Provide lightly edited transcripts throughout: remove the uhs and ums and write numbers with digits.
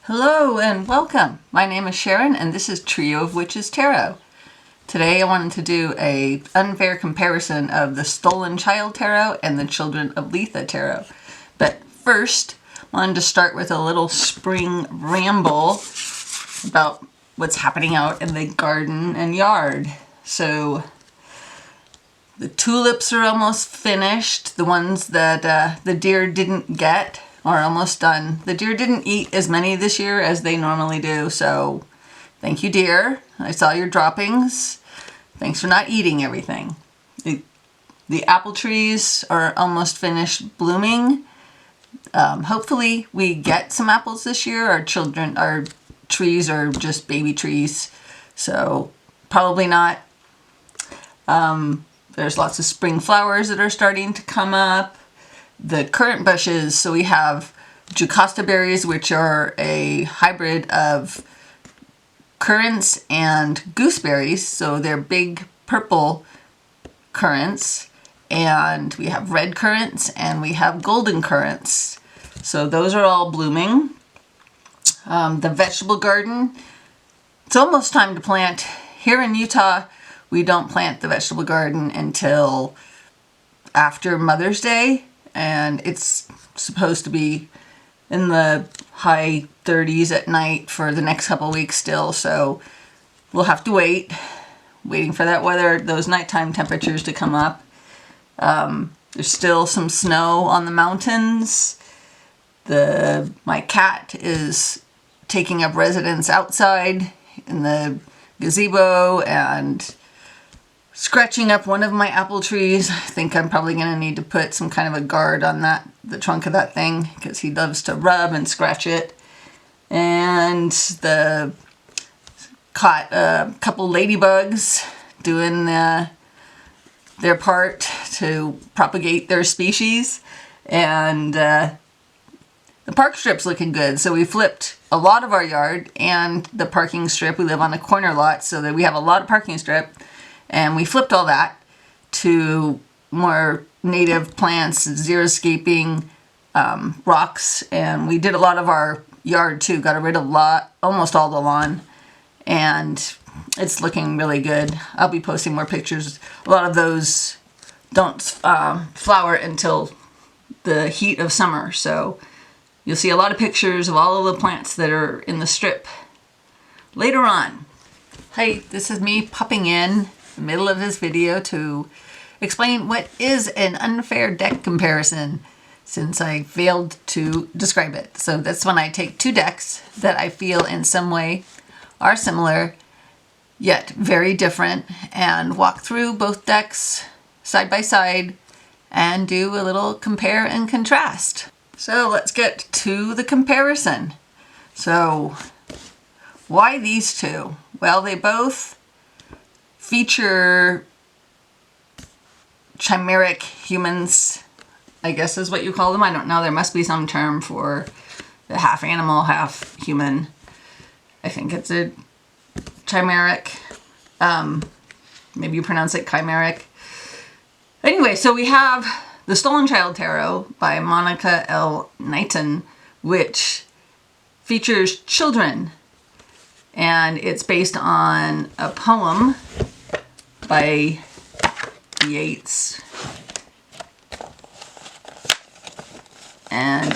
Hello and welcome. My name is Sharon and this is Trio.of.Witches Tarot. Today I wanted to do a unfair comparison of the Stolen Child Tarot and the Children of Litha Tarot. But first, I wanted to start with a little spring ramble about what's happening out in the garden and yard. So the tulips are almost finished. The ones that the deer didn't get are almost done. The deer didn't eat as many this year as they normally do, so thank you, deer. I saw your droppings. Thanks for not eating everything. The apple trees are almost finished blooming. Hopefully we get some apples this year. Our trees are just baby trees, so probably not. There's lots of spring flowers that are starting to come up. The currant bushes, so we have Jocasta berries, which are a hybrid of currants and gooseberries, so they're big purple currants, and we have red currants and we have golden currants, so those are all blooming. The vegetable garden, it's almost time to plant. Here in Utah, we don't plant the vegetable garden until after Mother's Day, and it's supposed to be in the high 30s at night for the next couple weeks still, so we'll have to waiting for that weather, those nighttime temperatures to come up. There's still some snow on the mountains. My cat is taking up residence outside in the gazebo and scratching up one of my apple trees. I think I'm probably going to need to put some kind of a guard on the trunk of that thing, because he loves to rub and scratch it. And caught a couple ladybugs doing their part to propagate their species. And the park strip's looking good, so we flipped a lot of our yard and the parking strip. We live on a corner lot, so that we have a lot of parking strip. And we flipped all that to more native plants, xeriscaping rocks, and we did a lot of our yard too. Got rid of almost all the lawn, and it's looking really good. I'll be posting more pictures. A lot of those don't flower until the heat of summer, so you'll see a lot of pictures of all of the plants that are in the strip later on. Hi, this is me popping in the middle of this video to explain what is an unfair deck comparison, since I failed to describe it. So that's when I take two decks that I feel in some way are similar yet very different, and walk through both decks side by side and do a little compare and contrast. So let's get to the comparison. So why these two? Well, they both feature chimeric humans, I guess is what you call them. I don't know. There must be some term for the half animal, half human. I think it's a chimeric. Maybe you pronounce it chimeric. Anyway, so we have The Stolen Child Tarot by Monica L. Knighton, which features children. And it's based on a poem by Yeats. And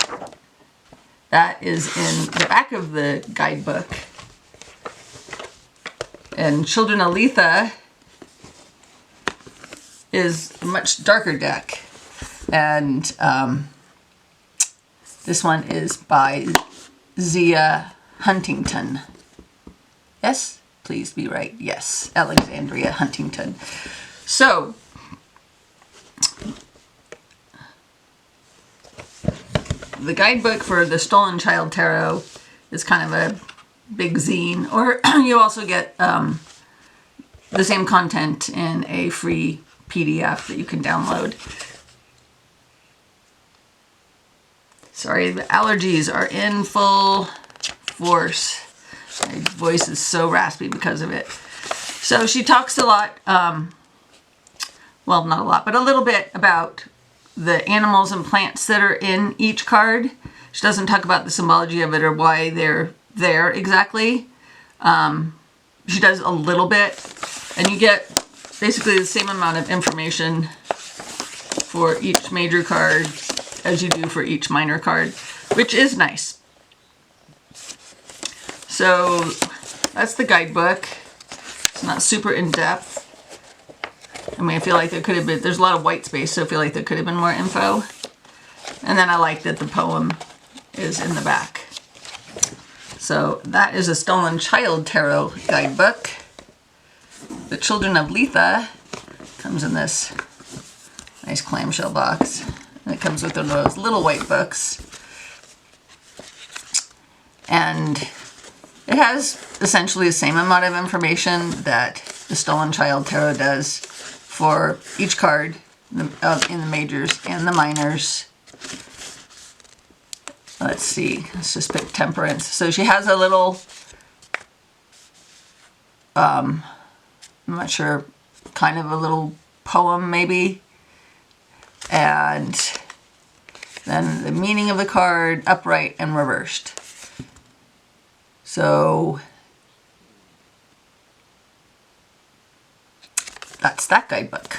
that is in the back of the guidebook. And Children of Litha is a much darker deck. And this one is by Zia Huntington. Yes? Please be right. Yes, Alexandria Huntington. So, the guidebook for the Stolen Child Tarot is kind of a big zine, or you also get the same content in a free PDF that you can download. Sorry, the allergies are in full force. My voice is so raspy because of it. So she talks a lot, well, not a lot, but a little bit about the animals and plants that are in each card. She doesn't talk about the symbology of it or why they're there exactly. She does a little bit, and you get basically the same amount of information for each major card as you do for each minor card, which is nice. So that's the guidebook. It's not super in-depth. I mean, I feel like there could have been, there's a lot of white space, so I feel like there could have been more info. And then I like that the poem is in the back. So that is a Stolen Child Tarot guidebook. The Children of Litha comes in this nice clamshell box. And it comes with one of those little white books. And it has essentially the same amount of information that the Stolen Child Tarot does for each card in the majors and the minors. Let's see, let's just pick Temperance. So she has a little, I'm not sure, kind of a little poem maybe. And then the meaning of the card, upright and reversed. So that's that guidebook.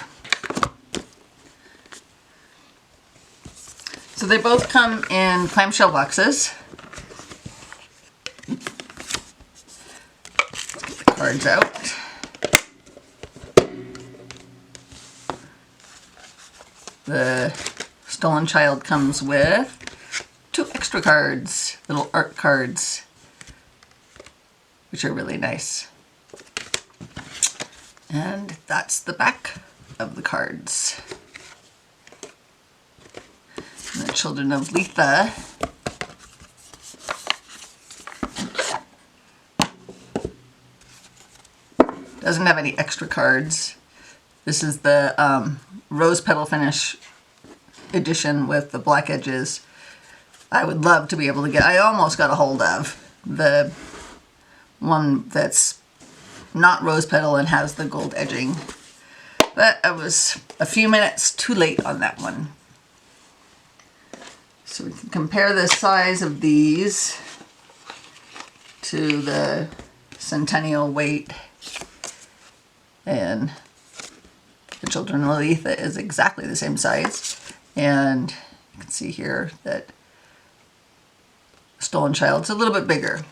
So they both come in clamshell boxes. Get the cards out. The Stolen Child comes with 2 extra cards, little art cards, which are really nice. And that's the back of the cards. And the Children of Litha doesn't have any extra cards. This is the rose petal finish edition with the black edges. I would love to be able to get, I almost got a hold of the one that's not rose petal and has the gold edging, but I was a few minutes too late on that one. So we can compare the size of these to the centennial weight, and the Children of Litha is exactly the same size, and you can see here that Stolen Child's a little bit bigger.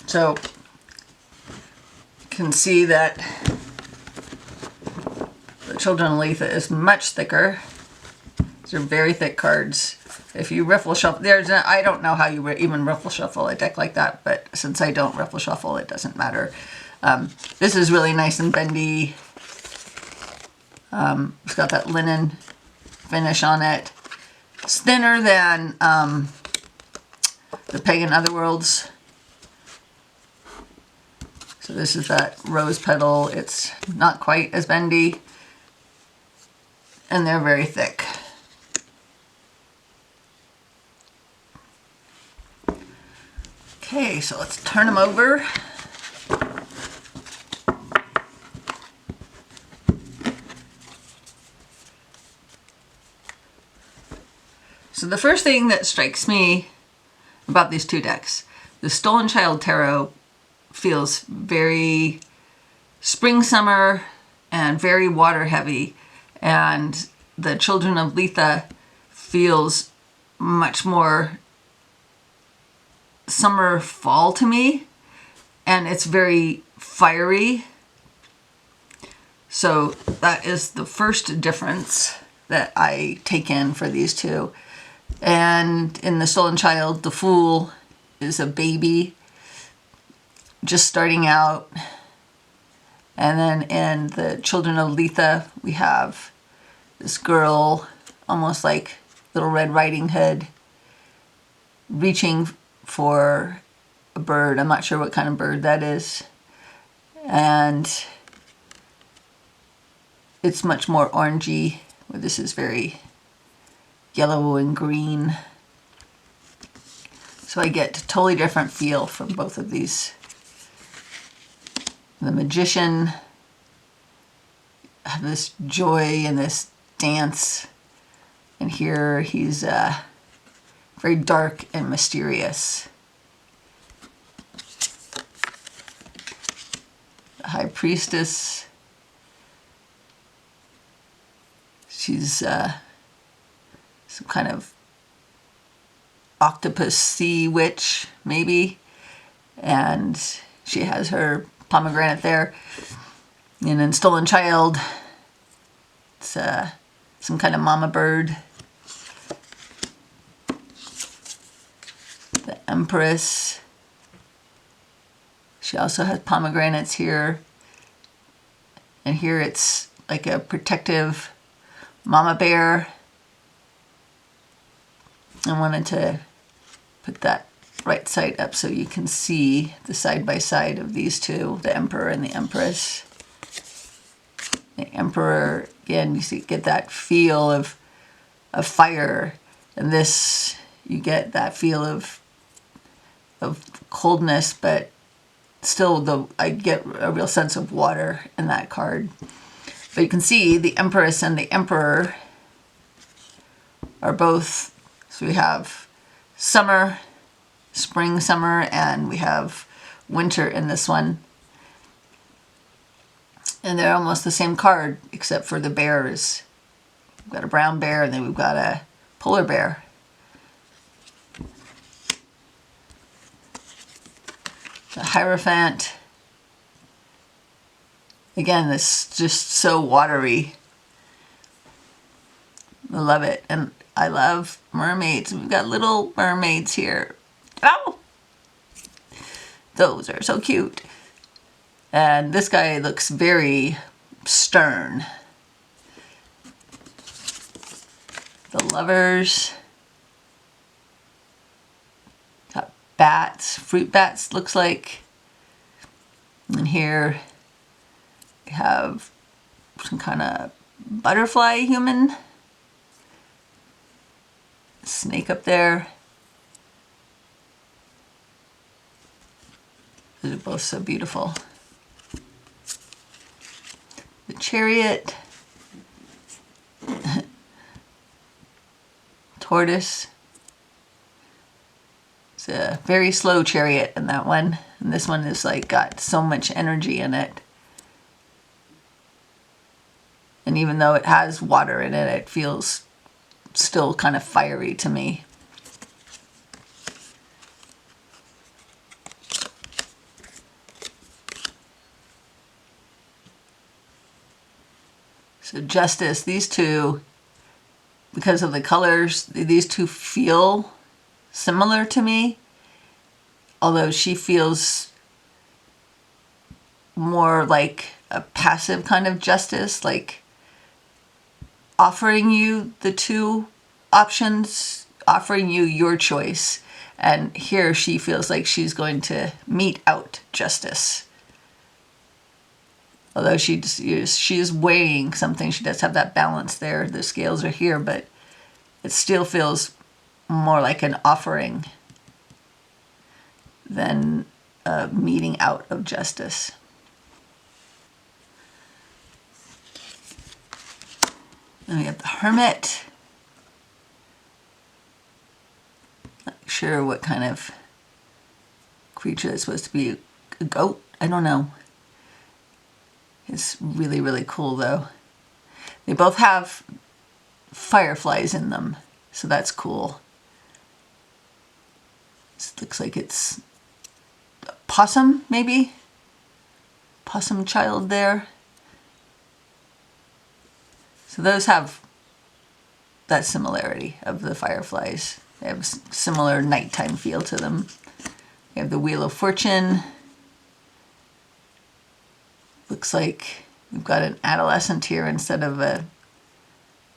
So you can see that the Children of Litha is much thicker. These are very thick cards. If you riffle shuffle, I don't know how you even riffle shuffle a deck like that, but since I don't riffle shuffle, it doesn't matter. This is really nice and bendy. It's got that linen finish on it. It's thinner than the Pagan Otherworlds. So this is that rose petal. It's not quite as bendy, and they're very thick. Okay, so let's turn them over. So the first thing that strikes me about these two decks, the Stolen Child Tarot feels very spring, summer, and very water heavy, and the Children of Litha feels much more summer, fall to me, and it's very fiery. So that is the first difference that I take in for these two. And in the Stolen Child, the Fool is a baby just starting out. And then in the Children of Litha, we have this girl, almost like Little Red Riding Hood, reaching for a bird. I'm not sure what kind of bird that is. And it's much more orangey, where this is very yellow and green. So I get a totally different feel from both of these. The Magician have this joy and this dance, and here he's very dark and mysterious. High Priestess. She's some kind of octopus sea witch, maybe. And she has her pomegranate there. And then Stolen Child, it's some kind of mama bird. The Empress. She also has pomegranates here. And here it's like a protective mama bear. I wanted to put that right side up so you can see the side by side of these two, the Emperor and the Empress. The Emperor, again, you get that feel of fire, and this, you get that feel of coldness, but still I get a real sense of water in that card. But you can see the Empress and the Emperor are both, so we have summer, spring, summer, and we have winter in this one. And they're almost the same card, except for the bears. We've got a brown bear, and then we've got a polar bear. The Hierophant. Again, this is just so watery. I love it. And I love mermaids. We've got little mermaids here. Oh! Those are so cute. And this guy looks very stern. The Lovers. Got bats, fruit bats looks like. And here we have some kind of butterfly human. Snake up there. These are both so beautiful. The Chariot. Tortoise. It's a very slow chariot in that one. And this one is like got so much energy in it. And even though it has water in it, it feels still kind of fiery to me. So Justice, these two, because of the colors, these two feel similar to me. Although she feels more like a passive kind of justice, like offering you the two options, offering you your choice. And here she feels like she's going to mete out justice. Although she is weighing something, she does have that balance there. The scales are here, but it still feels more like an offering than a meting out of justice. Then we have the Hermit. Not sure what kind of creature it's supposed to be. A goat? I don't know. It's really, really cool though. They both have fireflies in them, so that's cool. This looks like it's a possum, maybe? Possum child there. So those have that similarity of the fireflies. They have a similar nighttime feel to them. We have the Wheel of Fortune. Looks like we've got an adolescent here instead of a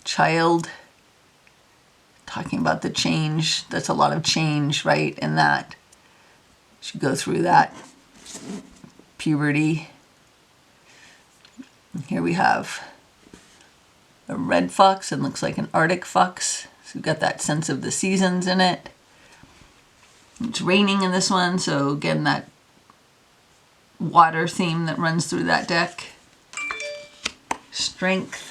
child. Talking about the change. That's a lot of change, right? In that. Should go through that. Puberty. And here we have a red fox, and looks like an Arctic fox. So we've got that sense of the seasons in it. It's raining in this one, so again, that water theme that runs through that deck. Strength.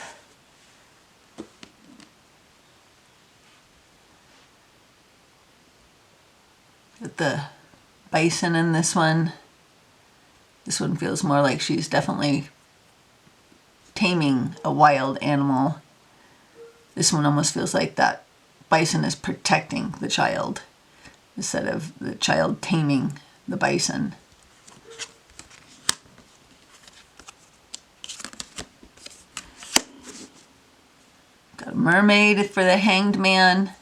With the bison in this one. This one feels more like she's definitely taming a wild animal. This one almost feels like that bison is protecting the child instead of the child taming the bison. Got a mermaid for the hanged man.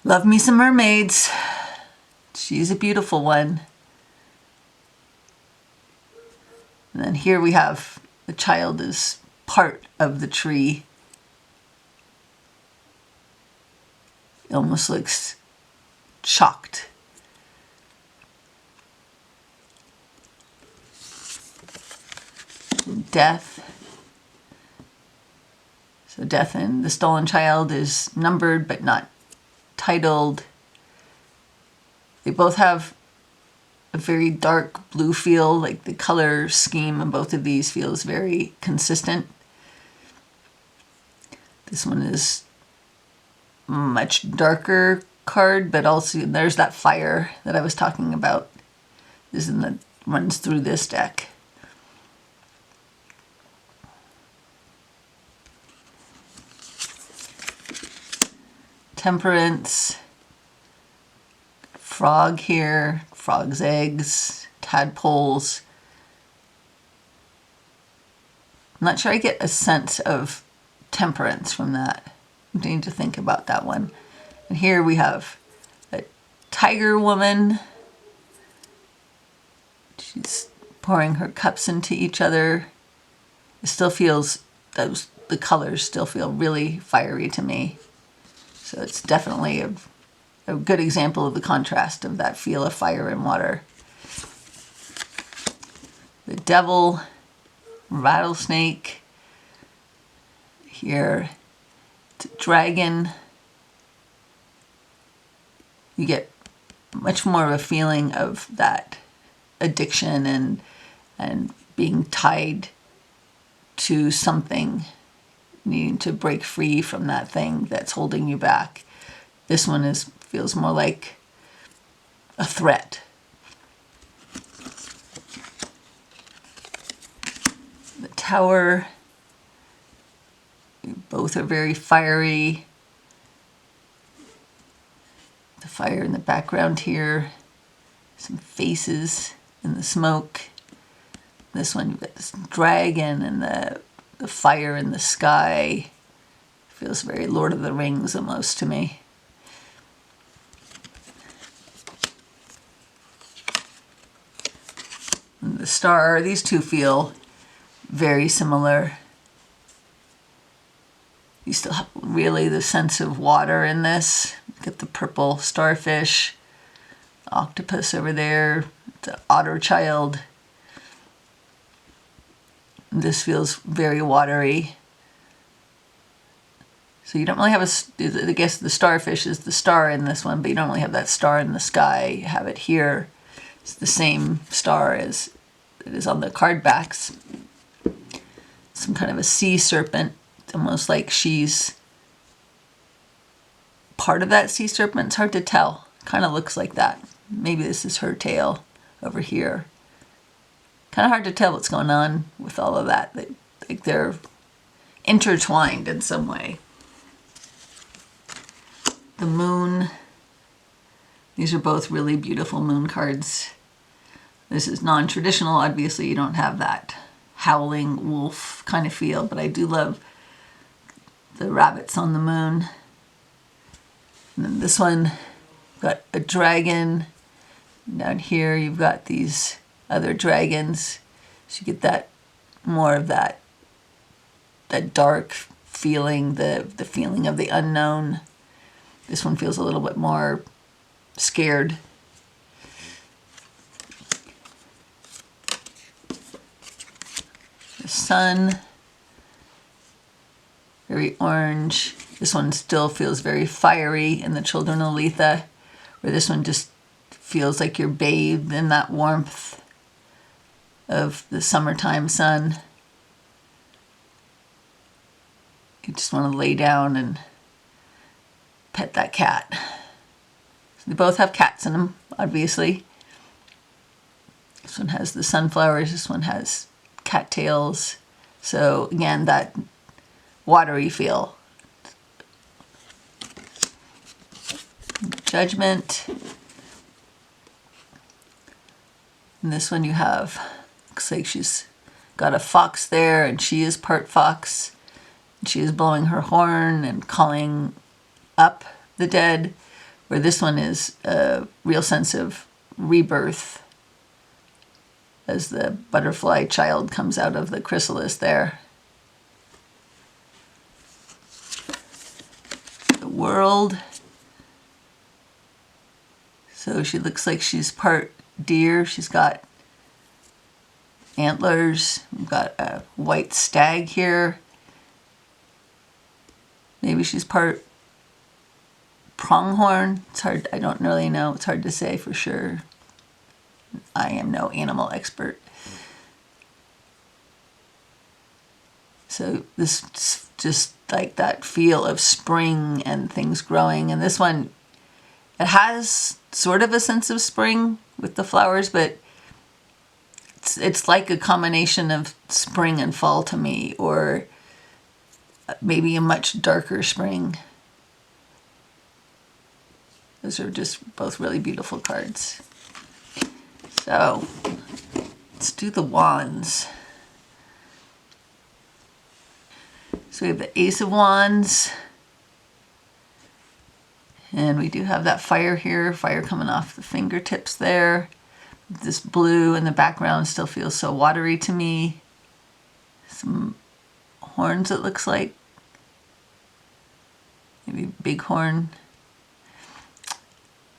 Love me some mermaids. She's a beautiful one. And then here we have the child is part of the tree. It almost looks shocked. Death. So death and the stolen child is numbered but not titled. They both have a very dark blue feel, like the color scheme in both of these feels very consistent. This one is much darker card, but also there's that fire that I was talking about. This is that runs through this deck. Temperance. Frog here, frog's eggs, tadpoles. I'm not sure I get a sense of temperance from that. I need to think about that one. And here we have a tiger woman. She's pouring her cups into each other. It still feels, the colors still feel really fiery to me. So it's definitely a good example of the contrast of that feel of fire and water. The devil, rattlesnake. Here, it's a dragon. You get much more of a feeling of that addiction and being tied to something, needing to break free from that thing that's holding you back. This one feels more like a threat. The tower, both are very fiery. The fire in the background here, some faces in the smoke. This one, you've got this dragon and the fire in the sky. Feels very Lord of the Rings almost to me. And the star, these two feel very similar. You still have really the sense of water in this. Get the purple starfish, octopus over there, the otter child. This feels very watery. So you don't really have I guess the starfish is the star in this one, but you don't really have that star in the sky. You have it here. It's the same star as it is on the card backs. Some kind of a sea serpent. It's almost like she's part of that sea serpent. It's hard to tell. Kind of looks like that. Maybe this is her tail over here. Kind of hard to tell what's going on with all of that. Like they're intertwined in some way. The moon. These are both really beautiful moon cards. This is non-traditional. Obviously, you don't have that howling wolf kind of feel, but I do love the rabbits on the moon. And then this one, got a dragon. Down here, you've got these other dragons. So you get that more of that dark feeling, the feeling of the unknown. This one feels a little bit more scared. The sun, very orange. This one still feels very fiery in the Children of Litha, where this one just feels like you're bathed in that warmth of the summertime sun. You just want to lay down and pet that cat. So they both have cats in them, obviously. This one has the sunflowers, this one has cattails. So again, that watery feel. Judgment. And this one you have, looks like she's got a fox there, and she is part fox. She is blowing her horn and calling up the dead, where this one is a real sense of rebirth as the butterfly child comes out of the chrysalis there. The world. So she looks like she's part deer. She's got antlers. We've got a white stag here. Maybe she's part pronghorn. It's hard, I don't really know. It's hard to say for sure. I am no animal expert. So this just like that feel of spring and things growing. And this one, it has sort of a sense of spring with the flowers, but it's like a combination of spring and fall to me, or maybe a much darker spring. Those are just both really beautiful cards. So let's do the wands. So we have the Ace of Wands. And we do have that fire here, fire coming off the fingertips there. This blue in the background still feels so watery to me. Some horns, it looks like. Maybe bighorn.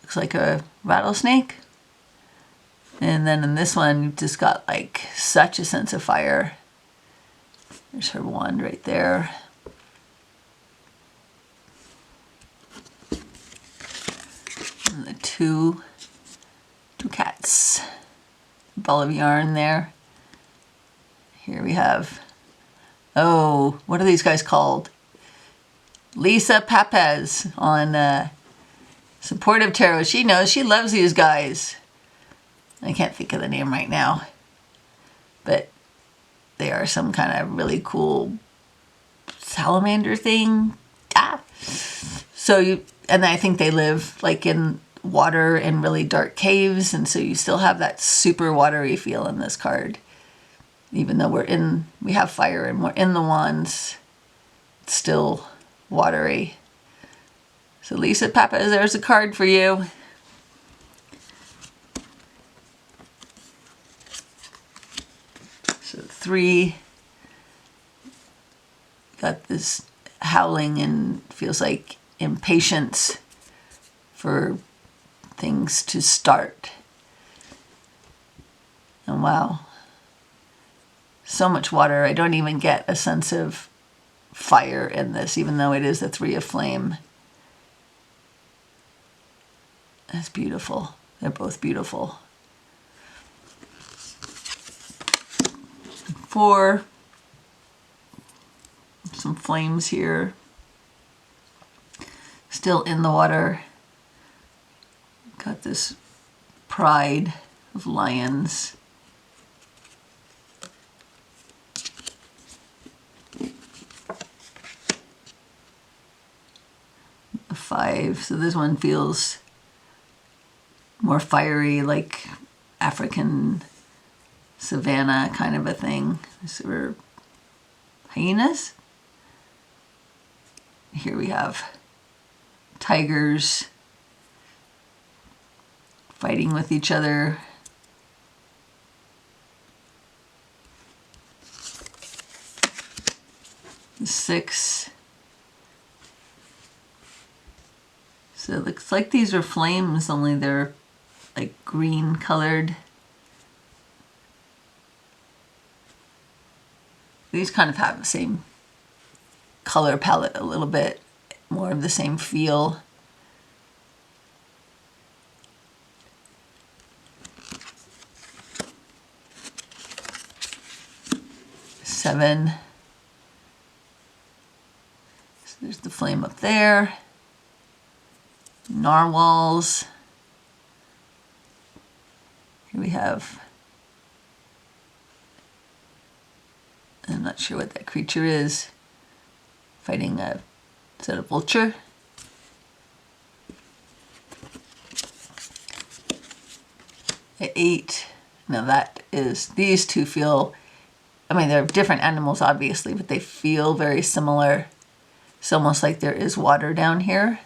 Looks like a rattlesnake. And then in this one, you've just got like such a sense of fire. There's her wand right there. And the two cats. Ball of yarn there. Here we have, oh, what are these guys called? Lisa Papez on Supportive Tarot. She knows, she loves these guys. I can't think of the name right now, but they are some kind of really cool salamander thing. So and I think they live like in water and really dark caves, and so you still have that super watery feel in this card. Even though we have fire and we're in the wands, it's still watery. So Lisa Papa, there's a card for you. So 3, got this howling and feels like impatience for things to start. And wow, so much water. I don't even get a sense of fire in this, even though it is the 3 of flame. That's beautiful. They're both beautiful. 4, some flames here, still in the water. Got this pride of lions. A 5, so this one feels more fiery, like African savanna kind of a thing. These were hyenas. Here we have tigers fighting with each other. The 6. So it looks like these are flames, only they're like green colored. These kind of have the same color palette a little bit, more of the same feel. Seven. So there's the flame up there. Narwhals. Here we have I'm not sure what that creature is. Fighting a, is that a vulture? At 8. Now that is, these two feel, I mean, they're different animals obviously, but they feel very similar. It's almost like there is water down here.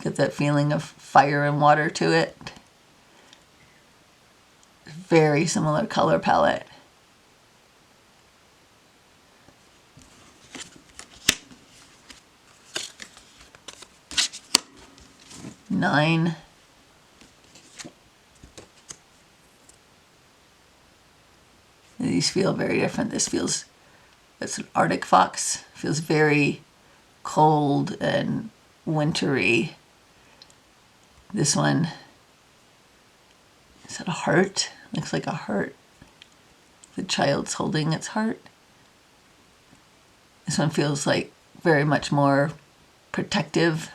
Get that feeling of fire and water to it. Very similar color palette. Nine. These feel very different. This feels, it's an Arctic fox. Feels very cold and wintry. This one, is that a heart? Looks like a heart. The child's holding its heart. This one feels like very much more protective.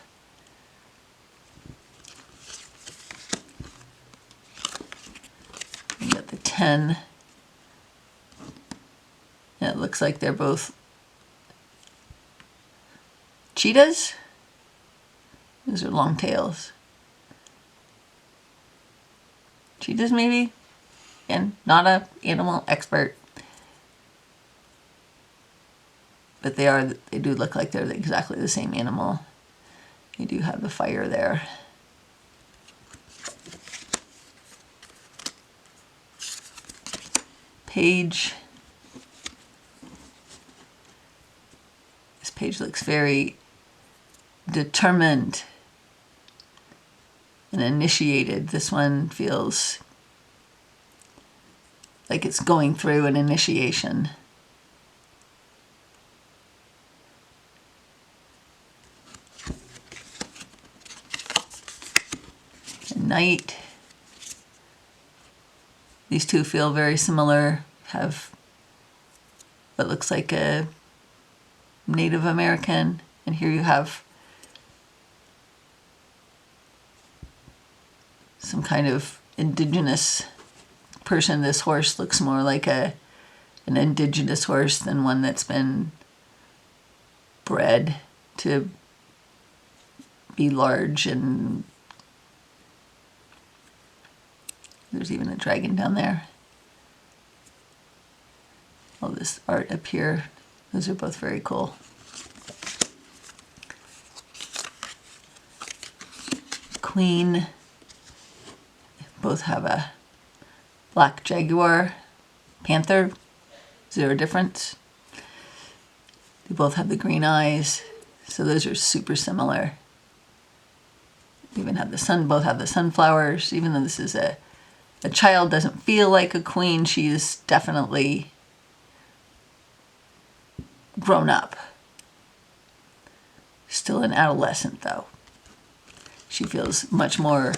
We got the 10. And it looks like they're both cheetahs. Those are long tails. Cheetahs maybe? And not an animal expert. But they do look like they're exactly the same animal. They do have the fire there. Page. This page looks very determined and initiated. This one feels like it's going through an initiation. Knight. These two feel very similar, have what looks like a Native American, and here you have some kind of indigenous person. This horse looks more like an indigenous horse than one that's been bred to be large, and there's even a dragon down there. All this art up here, those are both very cool. Queen, both have a black jaguar, panther, zero difference. They both have the green eyes, so those are super similar. Even have the sun, both have the sunflowers. Even though this is a child, doesn't feel like a queen, she is definitely grown up. Still an adolescent though. She feels much more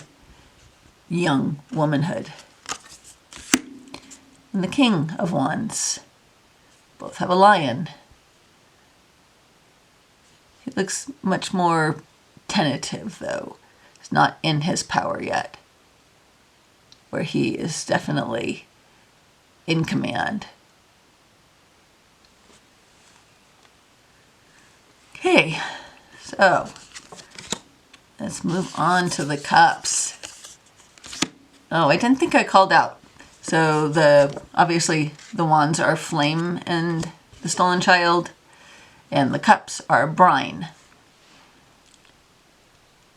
young womanhood. And the King of Wands. Both have a lion. He looks much more tentative though. He's not in his power yet. Where he is definitely in command. Okay, so let's move on to the cups. Oh, I didn't think I called out. So obviously the wands are flame and the stolen child, and the cups are brine.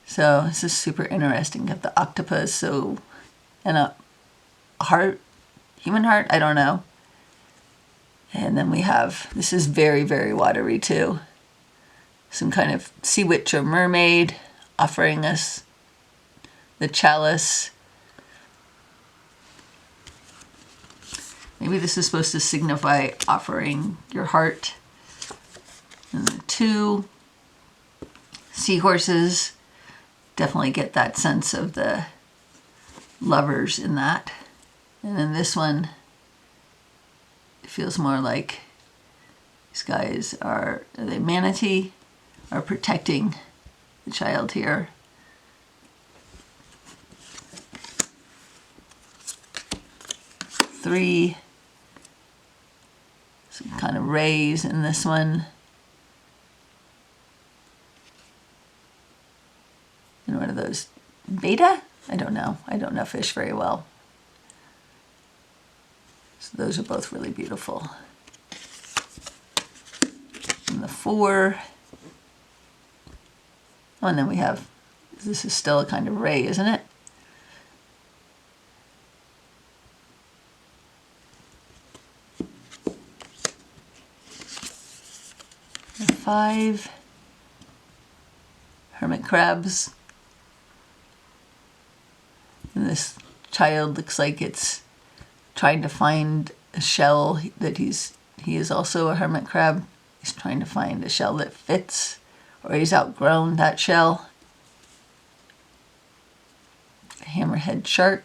So this is super interesting. Got the octopus, and a heart, human heart, I don't know. And then we have, this is very, very watery too. Some kind of sea witch or mermaid offering us the chalice. Maybe this is supposed to signify offering your heart. And the 2 seahorses, definitely get that sense of the lovers in that. And then this one, it feels more like these guys are they manatee, are protecting the child here. Three, Some kind of rays in this one. And one of those beta? I don't know. I don't know fish very well. So those are both really beautiful. And the 4. Oh, and then we have, this is still a kind of ray, isn't it? The 5. Hermit crabs. And this child looks like it's trying to find a shell that he is also a hermit crab. He's trying to find a shell that fits, or he's outgrown that shell. A hammerhead shark.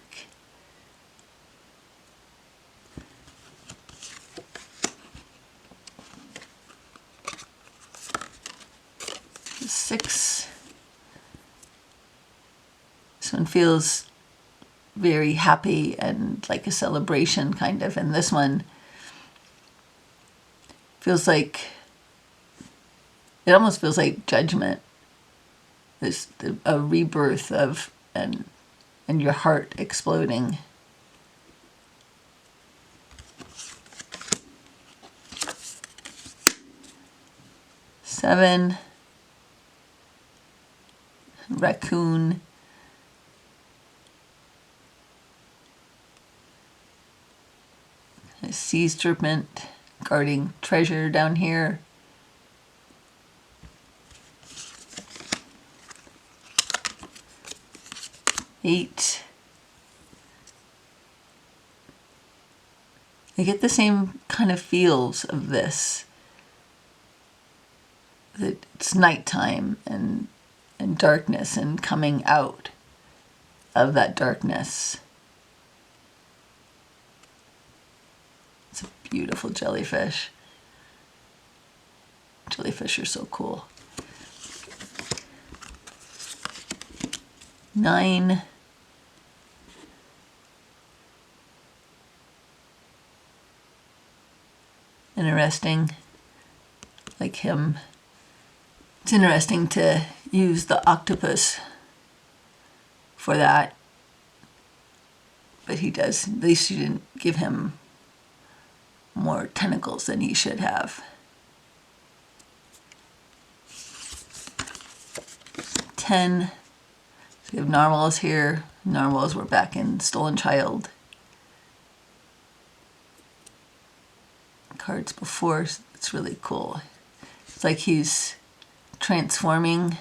The 6. This one feels very happy and like a celebration kind of, and this one feels like, it almost feels like judgment. There's a rebirth of, and your heart exploding. Seven. Raccoon. A sea serpent guarding treasure down here. 8. I get the same kind of feels of this. That it's nighttime and darkness and coming out of that darkness. It's a beautiful jellyfish. Jellyfish are so cool. 9. Interesting. Like him. It's interesting to use the octopus for that. But he does, at least you didn't give him more tentacles than he should have. 10. So we have narwhals here. Narwhals were back in Stolen Child. Cards before, it's really cool. It's like he's transforming.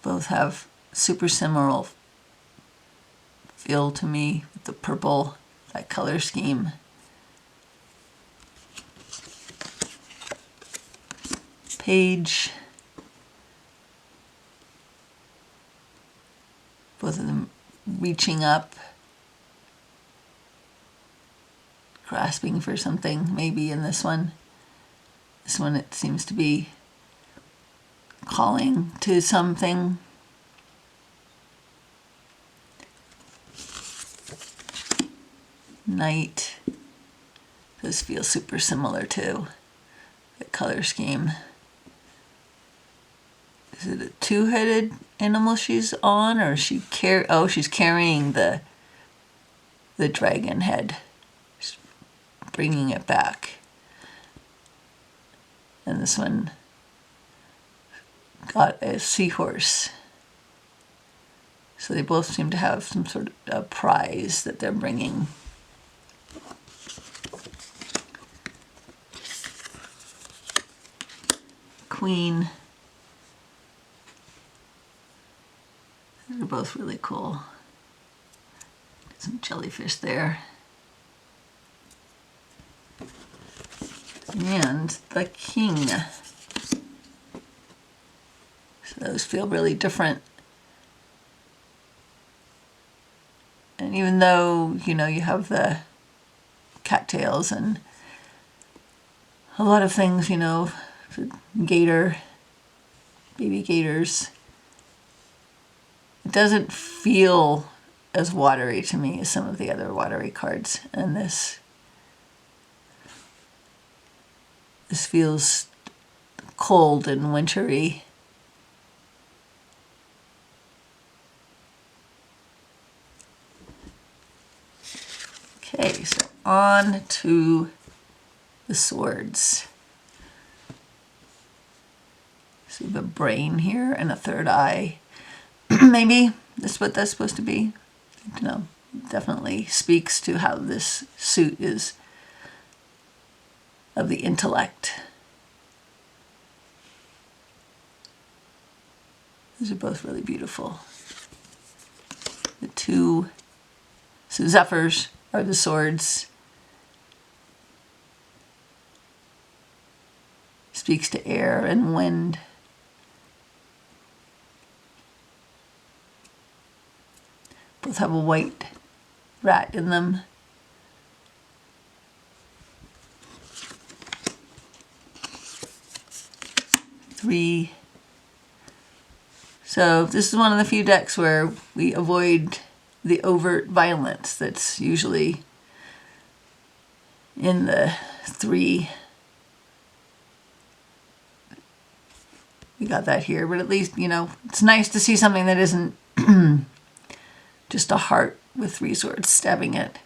Both have super similar feel to me with the purple, that color scheme. Page. Both of them reaching up, grasping for something, maybe in this one. This one it seems to be calling to something. Knight. This feels super similar to the color scheme. Is it a two-headed animal she's on, or she's carrying the dragon head, she's bringing it back. And this one got a seahorse. So they both seem to have some sort of a prize that they're bringing. Queen. They're both really cool. Some jellyfish there. And the king. So those feel really different. And even though, you have the cattails and a lot of things, gator, baby gators, it doesn't feel as watery to me as some of the other watery cards. And this feels cold and wintry. Okay, so on to the swords. See the brain here and a third eye. Maybe that's what that's supposed to be. I don't know. Definitely speaks to how this suit is of the intellect. These are both really beautiful. The two zephyrs are the swords. Speaks to air and wind. Both have a white rat in them. Three. So this is one of the few decks where we avoid the overt violence that's usually in the three. We got that here, but at least, you know, it's nice to see something that isn't just a heart with three swords stabbing it.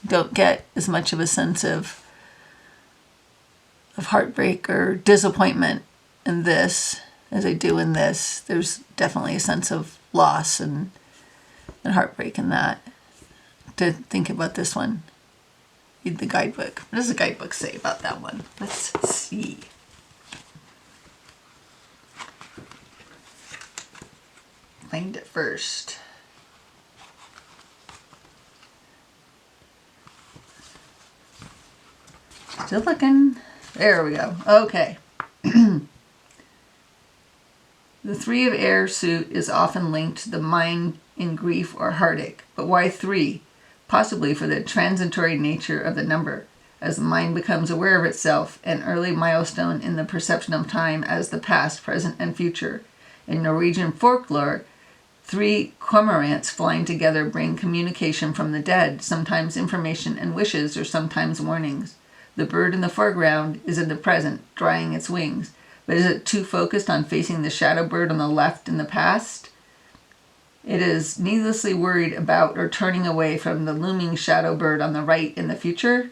Don't get as much of a sense of heartbreak or disappointment in this as I do in this. There's definitely a sense of loss and heartbreak in that. To think about this one, read the guidebook. What does the guidebook say about that one? Let's see. Find it first. Still looking. There we go. Okay. The three of air suit is often linked to the mind in grief or heartache. But why three? Possibly for the transitory nature of the number, as the mind becomes aware of itself, an early milestone in the perception of time as the past, present, and future. In Norwegian folklore, three cormorants flying together bring communication from the dead, sometimes information and wishes, or sometimes warnings. The bird in the foreground is in the present, drying its wings. But is it too focused on facing the shadow bird on the left in the past? It is needlessly worried about or turning away from the looming shadow bird on the right in the future.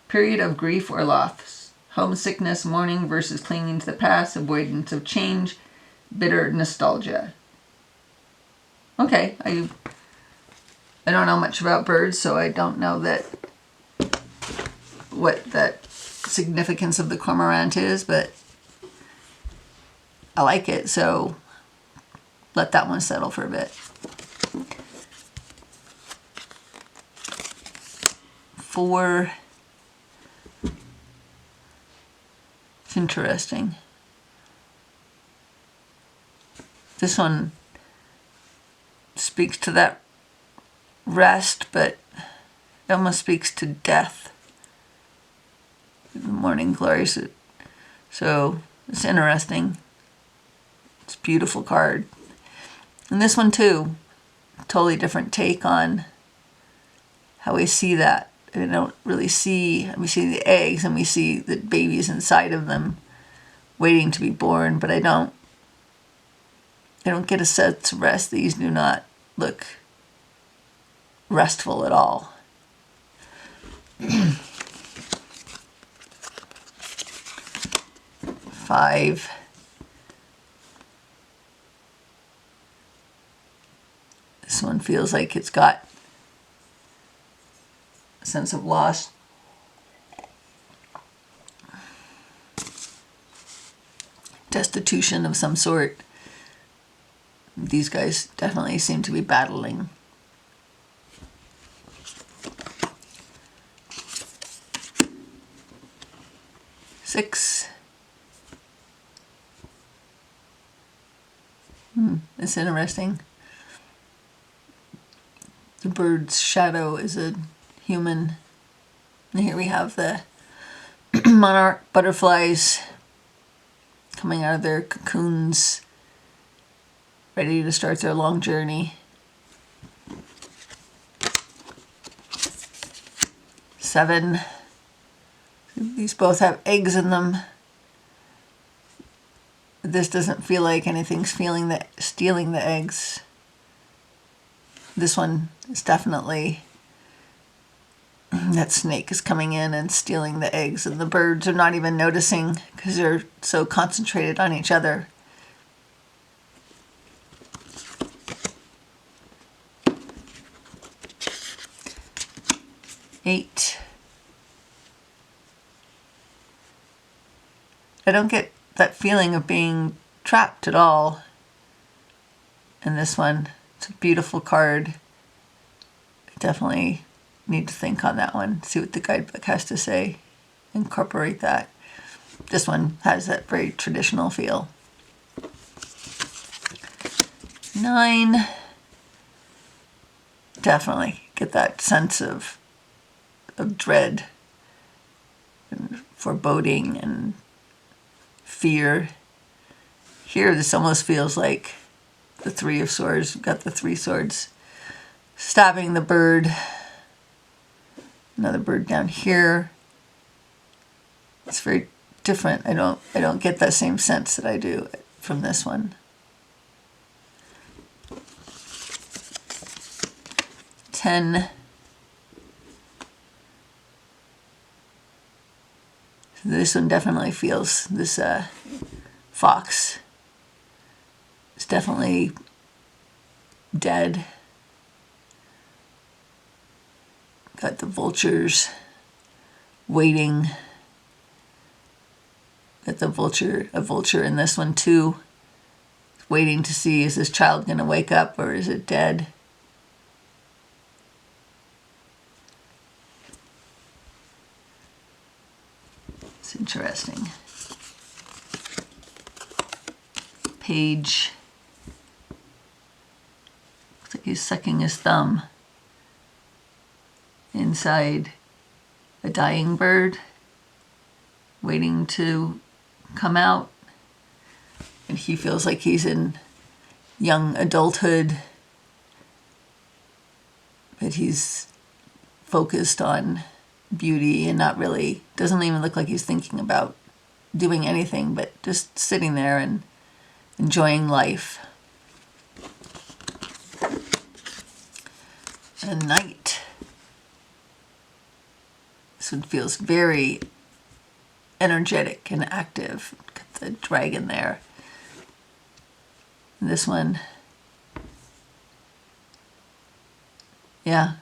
Period of grief or loss. Homesickness, mourning versus clinging to the past, avoidance of change, bitter nostalgia. Okay, I don't know much about birds, so I don't know what that significance of the cormorant is, but I like it, so let that one settle for a bit. 4. It's interesting. This one speaks to that rest, but it almost speaks to death. The morning glories. So it's interesting. It's a beautiful card. And this one too, totally different take on how we see that. We don't really see, we see the eggs and we see the babies inside of them waiting to be born, but I don't get a sense of rest. These do not look restful at all. 5. This one feels like it's got a sense of loss. Destitution of some sort. These guys definitely seem to be battling. 6. It's interesting. The bird's shadow is a human. And here we have the monarch butterflies coming out of their cocoons ready to start their long journey. 7. These both have eggs in them. This doesn't feel like anything's stealing the eggs. This one is definitely, that snake is coming in and stealing the eggs, and the birds are not even noticing because they're so concentrated on each other. 8. I don't get that feeling of being trapped at all in this one. It's a beautiful card. I definitely need to think on that one, see what the guidebook has to say, incorporate that. This one has that very traditional feel. 9. Definitely get that sense of dread and foreboding and fear. Here, this almost feels like the 3 of Swords. We've got the 3 swords stabbing the bird. Another bird down here. It's very different. I don't get that same sense that I do from this one. 10. This one definitely feels, this fox is definitely dead. Got the vultures waiting. Got a vulture in this one too, waiting to see, is this child going to wake up or is it dead? It's interesting. Page. Looks like he's sucking his thumb inside a dying bird, waiting to come out. And he feels like he's in young adulthood, but he's focused on beauty and not really, doesn't even look like he's thinking about doing anything, but just sitting there and enjoying life. A knight. This one feels very energetic and active. Got the dragon there. And this one, yeah,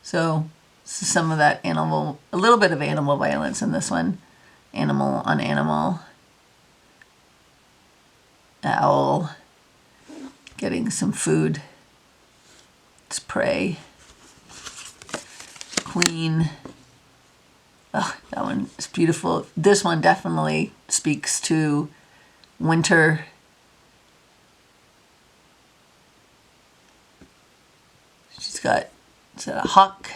so some of that animal, a little bit of animal violence in this one. Animal on animal. Owl getting some food. It's prey. Queen. Oh, that one is beautiful. This one definitely speaks to winter. She's got, is that a hawk?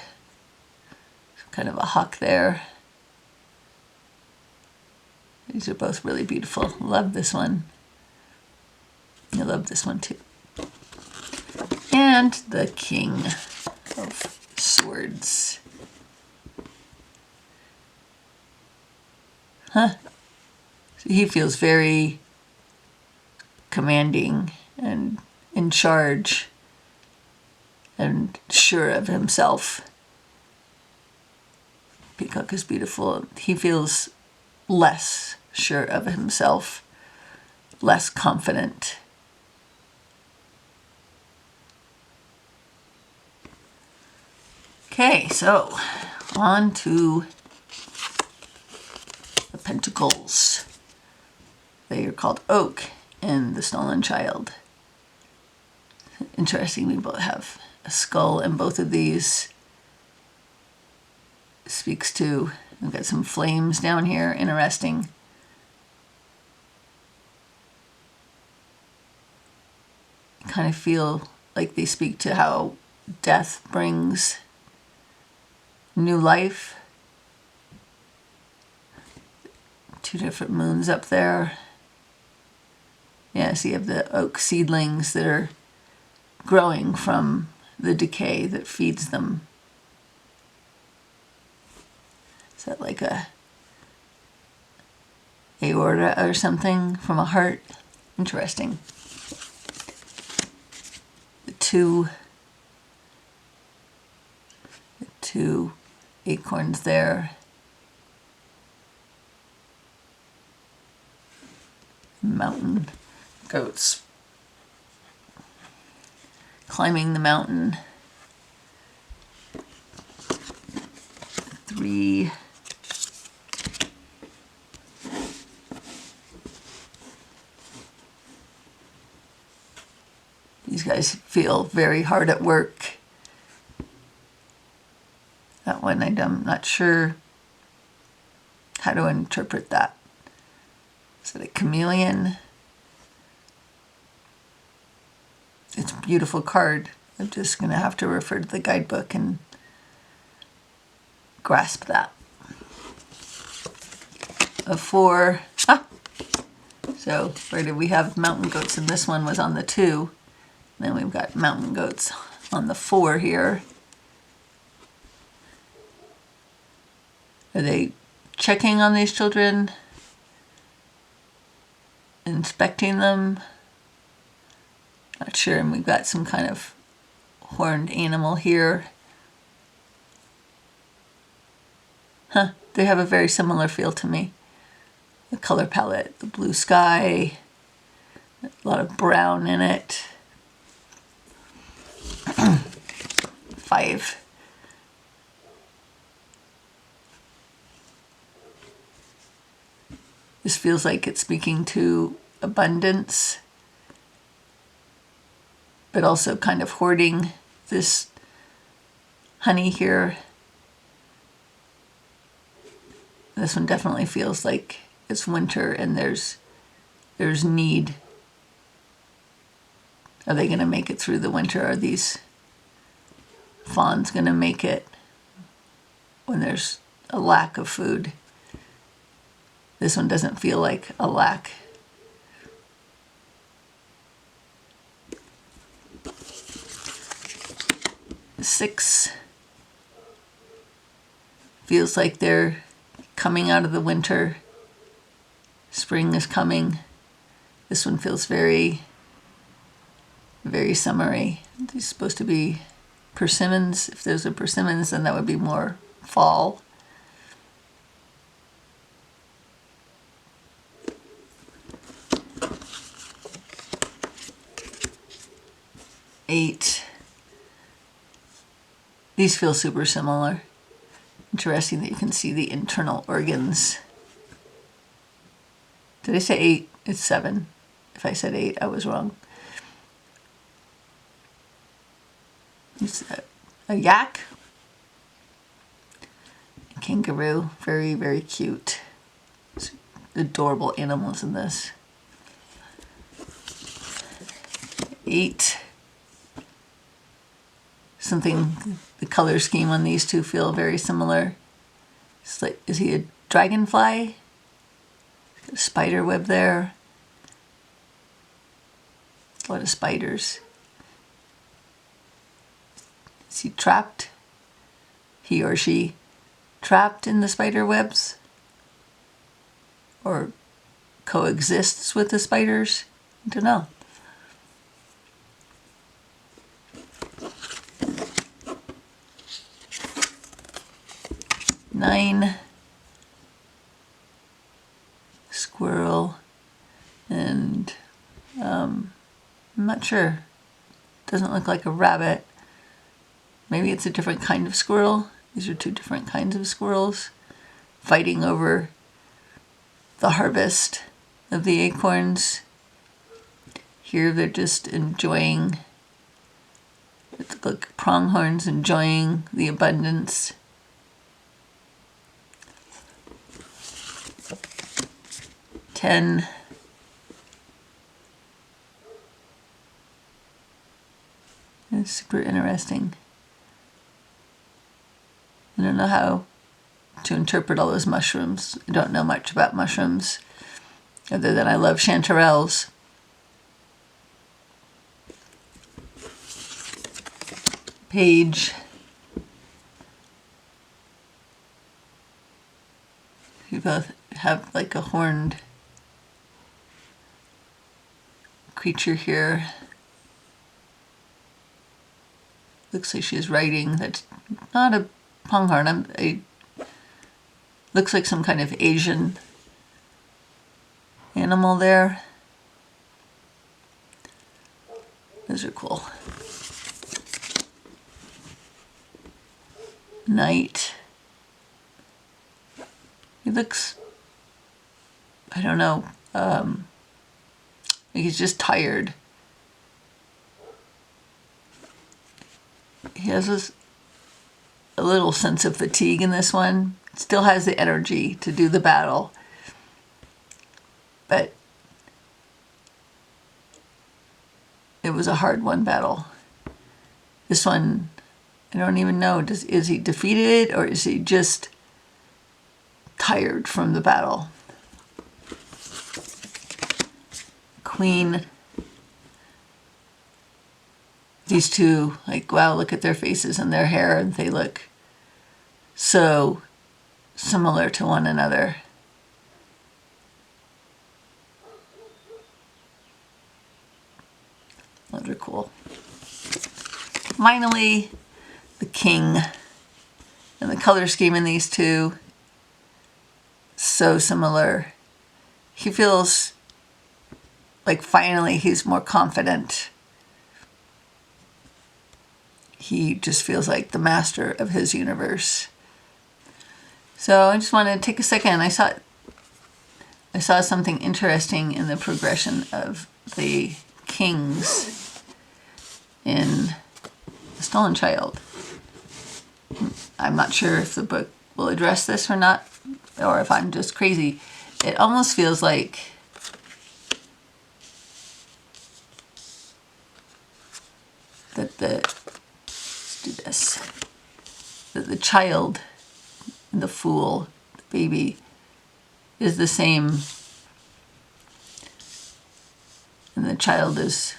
Kind of a hawk there. These are both really beautiful. Love this one. I love this one too. And the King of Swords. Huh. So he feels very commanding and in charge and sure of himself. Peacock is beautiful. He feels less sure of himself, less confident. Okay, so on to the Pentacles. They are called Oak and the Stolen Child. Interesting, we both have a skull in both of these. Speaks to, we've got some flames down here, interesting. Kind of feel like they speak to how death brings new life. 2 different moons up there. Yeah, so you have the oak seedlings that are growing from the decay that feeds them. Is that like a aorta or something from a heart? Interesting. The two acorns there. Mountain goats climbing the mountain. 3 These guys feel very hard at work. That one I'm not sure how to interpret that. Is it a chameleon? It's a beautiful card. I'm just going to have to refer to the guidebook and grasp that. A 4. So where did we have mountain goats? And this one was on the 2. Then we've got mountain goats on the 4 here. Are they checking on these children? Inspecting them? Not sure. And we've got some kind of horned animal here. They have a very similar feel to me. The color palette, the blue sky, a lot of brown in it. 5. This feels like it's speaking to abundance, but also kind of hoarding this honey here. This one definitely feels like it's winter and there's need. Are they going to make it through the winter? Are these fawns going to make it when there's a lack of food? This one doesn't feel like a lack. Six feels like they're coming out of the winter. Spring is coming. This one feels very, very summery. These are supposed to be persimmons. If there's a persimmons, then that would be more fall. Eight. These feel super similar. Interesting that you can see the internal organs. Did I say 8? It's 7. If I said 8, I was wrong. It's a yak. A kangaroo. Very, very cute. It's adorable animals in this. 8. Something, the color scheme on these two feel very similar. It's like, is he a dragonfly? Got a spider web there. A lot of spiders. Is he trapped? He or she trapped in the spider webs? Or coexists with the spiders? I don't know. 9. Squirrel. And I'm not sure. Doesn't look like a rabbit. Maybe it's a different kind of squirrel. These are 2 different kinds of squirrels fighting over the harvest of the acorns. Here they're just enjoying, it's like pronghorns enjoying the abundance. 10. It's super interesting. I don't know how to interpret all those mushrooms. I don't know much about mushrooms other than I love chanterelles. page. We both have like a horned creature here. Looks like she's riding. That's not a pronghorn. Looks like some kind of Asian animal there. Those are cool. Knight. He looks, I don't know, like he's just tired. He has a little sense of fatigue in this one. Still has the energy to do the battle. But it was a hard won battle. This one, I don't even know, is he defeated or is he just tired from the battle? Queen. These two, like, wow, look at their faces and their hair, and they look so similar to one another. Those are cool. Finally, the king. And the color scheme in these two, so similar. He feels like finally he's more confident. He just feels like the master of his universe. So I just wanted to take a second. I saw something interesting in the progression of the kings in The Stolen Child. I'm not sure if the book will address this or not, or if I'm just crazy. It almost feels like that let's do this, that the child, the fool, the baby, is the same, and the child is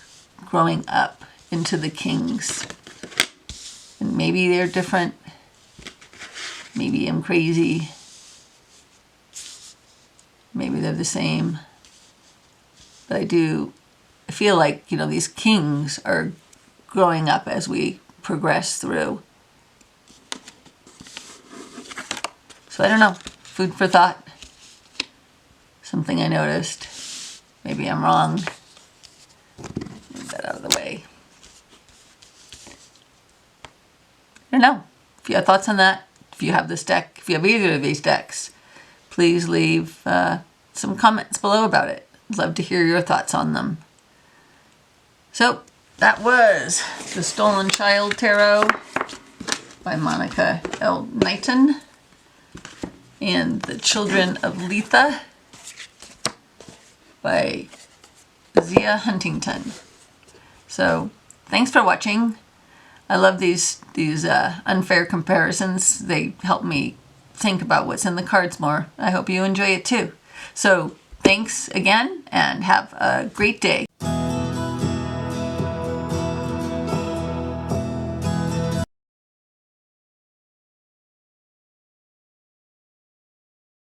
growing up into the kings. And maybe they're different. Maybe I'm crazy. Maybe they're the same. But I feel like, these kings are growing up as we progress through. So I don't know. Food for thought. Something I noticed. Maybe I'm wrong. Move that out of the way. I don't know. If you have thoughts on that, if you have this deck, if you have either of these decks, please leave some comments below about it. I'd love to hear your thoughts on them. So that was The Stolen Child Tarot by Monica L. Knighton and The Children of Litha by Zia Huntington. So thanks for watching. I love these unfair comparisons. They help me think about what's in the cards more. I hope you enjoy it too. So thanks again and have a great day.